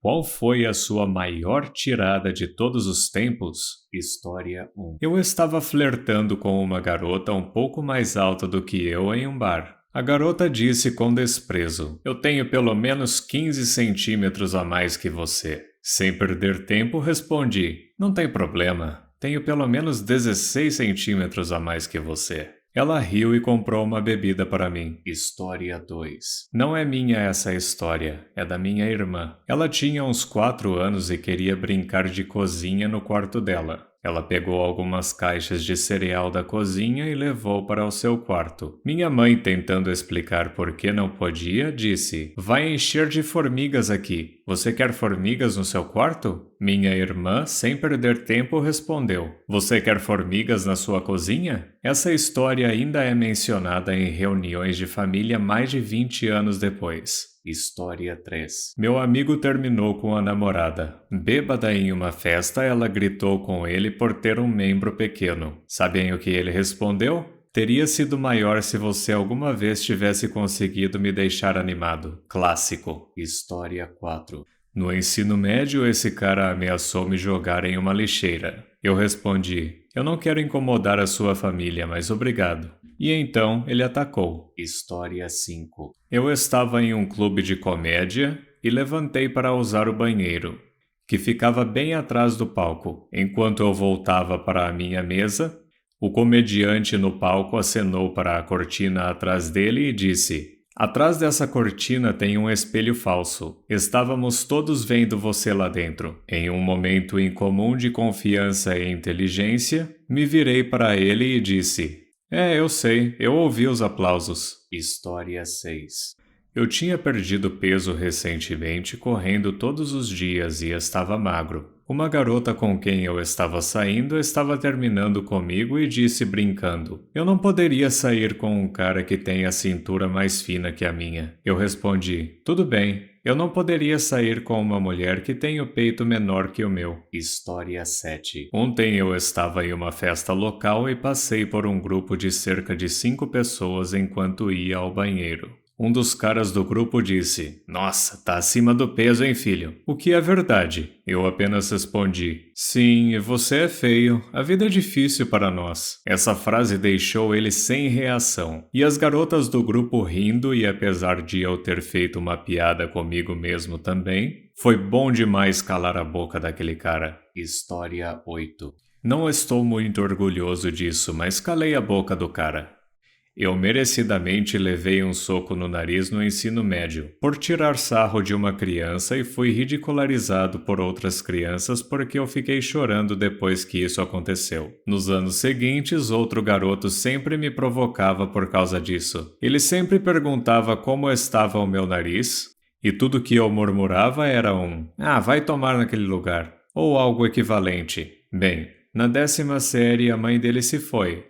Qual foi a sua maior tirada de todos os tempos? História 1. Eu estava flertando com uma garota um pouco mais alta do que eu em um bar. A garota disse com desprezo: "Eu tenho pelo menos 15 centímetros a mais que você." Sem perder tempo, respondi: "Não tem problema. Tenho pelo menos 16 centímetros a mais que você." Ela riu e comprou uma bebida para mim. História 2. Não é minha essa história, é da minha irmã. Ela tinha uns 4 anos e queria brincar de cozinha no quarto dela. Ela pegou algumas caixas de cereal da cozinha e levou para o seu quarto. Minha mãe, tentando explicar por que não podia, disse: "Vai encher de formigas aqui. Você quer formigas no seu quarto?" Minha irmã, sem perder tempo, respondeu: "Você quer formigas na sua cozinha?" Essa história ainda é mencionada em reuniões de família mais de 20 anos depois. História 3. Meu amigo terminou com a namorada. Bêbada em uma festa, ela gritou com ele por ter um membro pequeno. Sabem o que ele respondeu? "Teria sido maior se você alguma vez tivesse conseguido me deixar animado." Clássico. História 4. No ensino médio, esse cara ameaçou me jogar em uma lixeira. Eu respondi: "Eu não quero incomodar a sua família, mas obrigado." E então ele atacou. História 5. Eu estava em um clube de comédia e levantei para usar o banheiro, que ficava bem atrás do palco. Enquanto eu voltava para a minha mesa, o comediante no palco acenou para a cortina atrás dele e disse: "Atrás dessa cortina tem um espelho falso. Estávamos todos vendo você lá dentro." Em um momento incomum de confiança e inteligência, me virei para ele e disse: eu sei, eu ouvi os aplausos." História 6. Eu tinha perdido peso recentemente correndo todos os dias e estava magro. Uma garota com quem eu estava saindo estava terminando comigo e disse brincando: "Eu não poderia sair com um cara que tem a cintura mais fina que a minha." Eu respondi: "Tudo bem, eu não poderia sair com uma mulher que tem o peito menor que o meu." História 7. Ontem eu estava em uma festa local e passei por um grupo de cerca de 5 pessoas enquanto ia ao banheiro. Um dos caras do grupo disse: "Nossa, tá acima do peso, hein, filho?" O que é verdade. Eu apenas respondi: "Sim, você é feio. A vida é difícil para nós." Essa frase deixou ele sem reação. E as garotas do grupo rindo, e apesar de eu ter feito uma piada comigo mesmo também, foi bom demais calar a boca daquele cara. História 8. Não estou muito orgulhoso disso, mas calei a boca do cara. Eu merecidamente levei um soco no nariz no ensino médio, por tirar sarro de uma criança, e fui ridicularizado por outras crianças porque eu fiquei chorando depois que isso aconteceu. Nos anos seguintes, outro garoto sempre me provocava por causa disso. Ele sempre perguntava como estava o meu nariz, e tudo que eu murmurava era vai tomar naquele lugar, ou algo equivalente. Bem, na 10ª série a mãe dele se foi,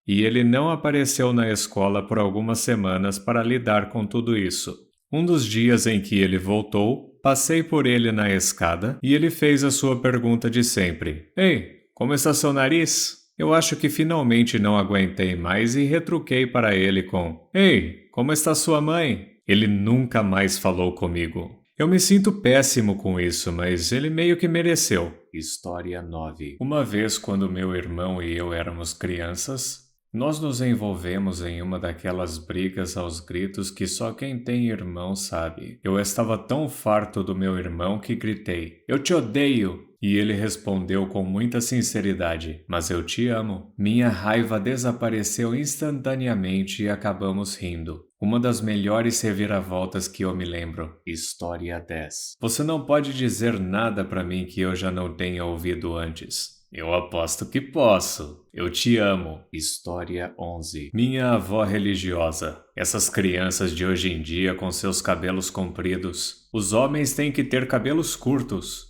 e ele não apareceu na escola por algumas semanas para lidar com tudo isso. Um dos dias em que ele voltou, passei por ele na escada e ele fez a sua pergunta de sempre: "Ei, como está seu nariz?" Eu acho que finalmente não aguentei mais e retruquei para ele com: "Ei, como está sua mãe?" Ele nunca mais falou comigo. Eu me sinto péssimo com isso, mas ele meio que mereceu. História 9. Uma vez, quando meu irmão e eu éramos crianças, nós nos envolvemos em uma daquelas brigas aos gritos que só quem tem irmão sabe. Eu estava tão farto do meu irmão que gritei: "Eu te odeio!" E ele respondeu com muita sinceridade: "Mas eu te amo." Minha raiva desapareceu instantaneamente e acabamos rindo. Uma das melhores reviravoltas que eu me lembro. História 10. Você não pode dizer nada para mim que eu já não tenha ouvido antes. Eu aposto que posso. Eu te amo. História 11. Minha avó religiosa. Essas crianças de hoje em dia com seus cabelos compridos. Os homens têm que ter cabelos curtos.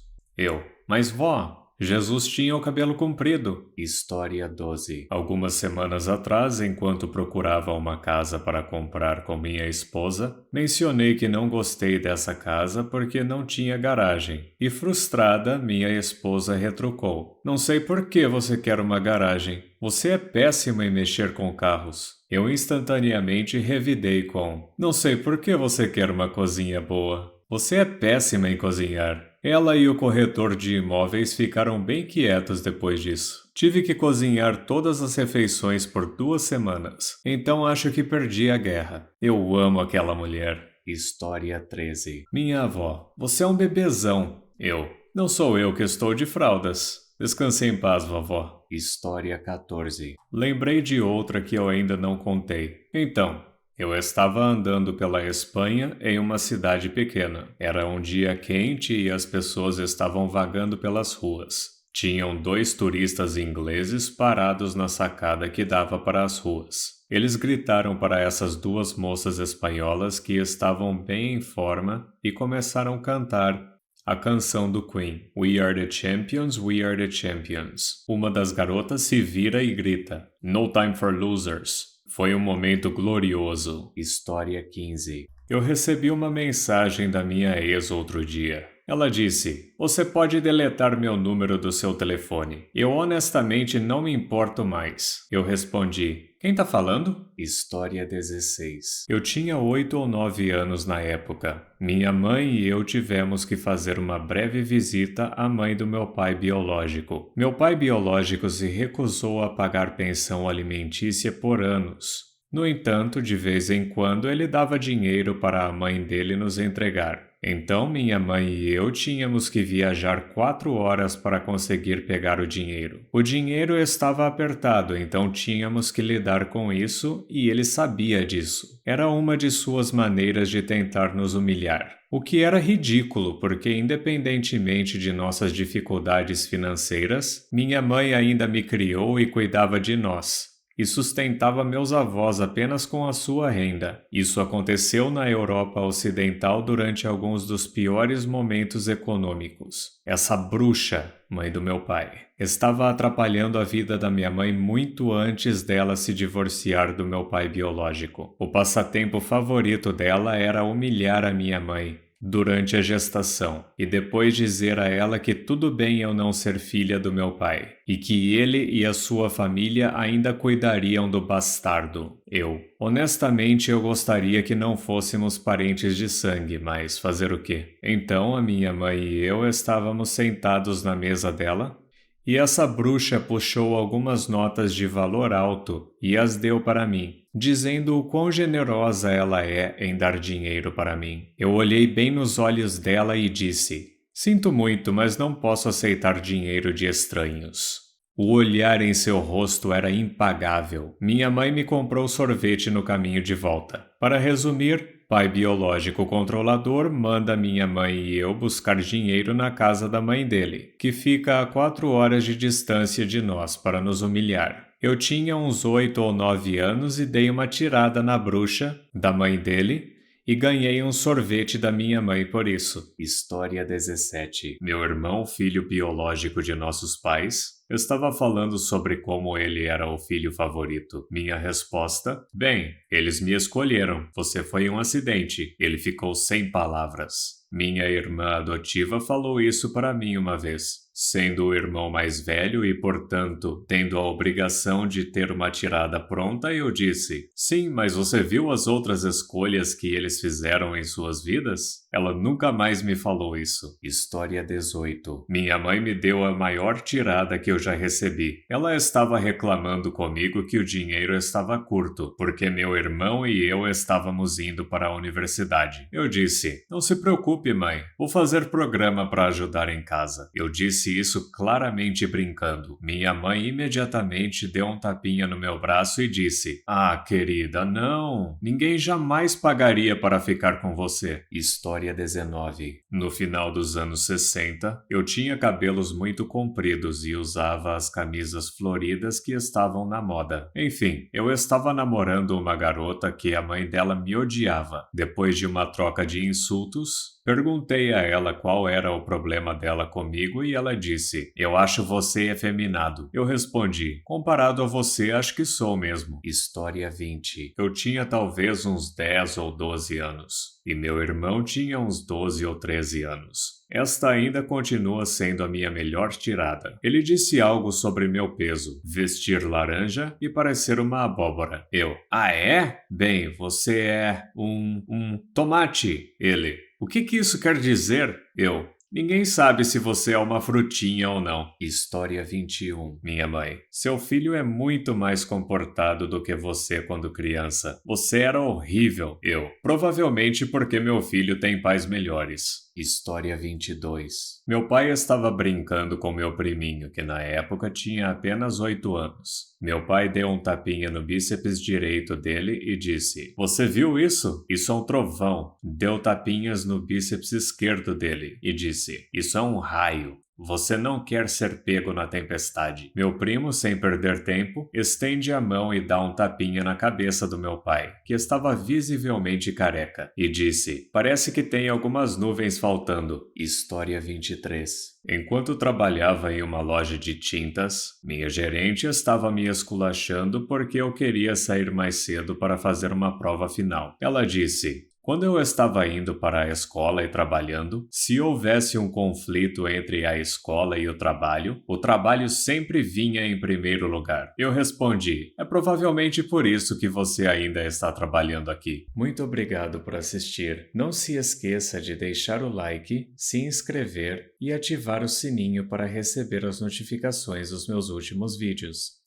Mas vó, Jesus tinha o cabelo comprido. História 12. Algumas semanas atrás, enquanto procurava uma casa para comprar com minha esposa, mencionei que não gostei dessa casa porque não tinha garagem. E frustrada, minha esposa retrucou: "Não sei por que você quer uma garagem. Você é péssima em mexer com carros." Eu instantaneamente revidei com: "Não sei por que você quer uma cozinha boa. Você é péssima em cozinhar." Ela e o corretor de imóveis ficaram bem quietos depois disso. Tive que cozinhar todas as refeições por 2 semanas, então acho que perdi a guerra. Eu amo aquela mulher. História 13. Minha avó: você é um bebezão. Eu: não sou eu que estou de fraldas. Descanse em paz, vovó. História 14. Lembrei de outra que eu ainda não contei. Então, eu estava andando pela Espanha em uma cidade pequena. Era um dia quente e as pessoas estavam vagando pelas ruas. Tinham 2 turistas ingleses parados na sacada que dava para as ruas. Eles gritaram para essas 2 moças espanholas que estavam bem em forma e começaram a cantar a canção do Queen, We Are the Champions, We Are the Champions. Uma das garotas se vira e grita, No Time for Losers. Foi um momento glorioso. História 15. Eu recebi uma mensagem da minha ex outro dia. Ela disse, você pode deletar meu número do seu telefone. Eu honestamente não me importo mais. Eu respondi, quem tá falando? História 16. Eu tinha 8 ou 9 anos na época. Minha mãe e eu tivemos que fazer uma breve visita à mãe do meu pai biológico. Meu pai biológico se recusou a pagar pensão alimentícia por anos. No entanto, de vez em quando ele dava dinheiro para a mãe dele nos entregar. Então minha mãe e eu tínhamos que viajar 4 horas para conseguir pegar o dinheiro. O dinheiro estava apertado, então tínhamos que lidar com isso e ele sabia disso. Era uma de suas maneiras de tentar nos humilhar. O que era ridículo, porque independentemente de nossas dificuldades financeiras, minha mãe ainda me criou e cuidava de nós. E sustentava meus avós apenas com a sua renda. Isso aconteceu na Europa Ocidental durante alguns dos piores momentos econômicos. Essa bruxa, mãe do meu pai, estava atrapalhando a vida da minha mãe muito antes dela se divorciar do meu pai biológico. O passatempo favorito dela era humilhar a minha mãe durante a gestação e depois dizer a ela que tudo bem eu não ser filha do meu pai e que ele e a sua família ainda cuidariam do bastardo, eu. Honestamente, eu gostaria que não fôssemos parentes de sangue, mas fazer o quê? Então, a minha mãe e eu estávamos sentados na mesa dela e essa bruxa puxou algumas notas de valor alto e as deu para mim, dizendo o quão generosa ela é em dar dinheiro para mim. Eu olhei bem nos olhos dela e disse, sinto muito, mas não posso aceitar dinheiro de estranhos. O olhar em seu rosto era impagável. Minha mãe me comprou sorvete no caminho de volta. Para resumir, pai biológico controlador manda minha mãe e eu buscar dinheiro na casa da mãe dele, que fica a 4 horas de distância de nós para nos humilhar. Eu tinha uns 8 ou 9 anos e dei uma tirada na bruxa, da mãe dele, e ganhei um sorvete da minha mãe por isso. História 17. Meu irmão, filho biológico de nossos pais, estava falando sobre como ele era o filho favorito. Minha resposta? Bem, eles me escolheram. Você foi um acidente. Ele ficou sem palavras. Minha irmã adotiva falou isso para mim uma vez. Sendo o irmão mais velho e, portanto, tendo a obrigação de ter uma tirada pronta, eu disse, sim, mas você viu as outras escolhas que eles fizeram em suas vidas? Ela nunca mais me falou isso. História 18. Minha mãe me deu a maior tirada que eu já recebi. Ela estava reclamando comigo que o dinheiro estava curto, porque meu irmão e eu estávamos indo para a universidade. Eu disse, não se preocupe, mãe, vou fazer programa para ajudar em casa. Eu disse isso claramente brincando. Minha mãe imediatamente deu um tapinha no meu braço e disse, ah, querida, não, ninguém jamais pagaria para ficar com você. História 19. No final dos anos 60, eu tinha cabelos muito compridos e usava as camisas floridas que estavam na moda. Enfim, eu estava namorando uma garota que a mãe dela me odiava. Depois de uma troca de insultos, perguntei a ela qual era o problema dela comigo e ela disse, eu acho você efeminado. Eu respondi, comparado a você, acho que sou mesmo. História 20. Eu tinha talvez uns 10 ou 12 anos. E meu irmão tinha uns 12 ou 13 anos. Esta ainda continua sendo a minha melhor tirada. Ele disse algo sobre meu peso, vestir laranja e parecer uma abóbora. Eu, ah é? Bem, você é um tomate. Ele, o que isso quer dizer? Eu, Ninguém sabe se você é uma frutinha ou não. História 21. Minha mãe. Seu filho é muito mais comportado do que você quando criança. Você era horrível. Eu. Provavelmente porque meu filho tem pais melhores. História 22. Meu pai estava brincando com meu priminho, que na época tinha apenas 8 anos. Meu pai deu um tapinha no bíceps direito dele e disse: Você viu isso? Isso é um trovão. Deu tapinhas no bíceps esquerdo dele e disse: Isso é um raio. Você não quer ser pego na tempestade. Meu primo, sem perder tempo, estende a mão e dá um tapinha na cabeça do meu pai, que estava visivelmente careca, e disse: Parece que tem algumas nuvens faltando. História 23. Enquanto trabalhava em uma loja de tintas, minha gerente estava me esculachando porque eu queria sair mais cedo para fazer uma prova final. Ela disse: Quando eu estava indo para a escola e trabalhando, se houvesse um conflito entre a escola e o trabalho sempre vinha em primeiro lugar. Eu respondi: É provavelmente por isso que você ainda está trabalhando aqui. Muito obrigado por assistir. Não se esqueça de deixar o like, se inscrever e ativar o sininho para receber as notificações dos meus últimos vídeos.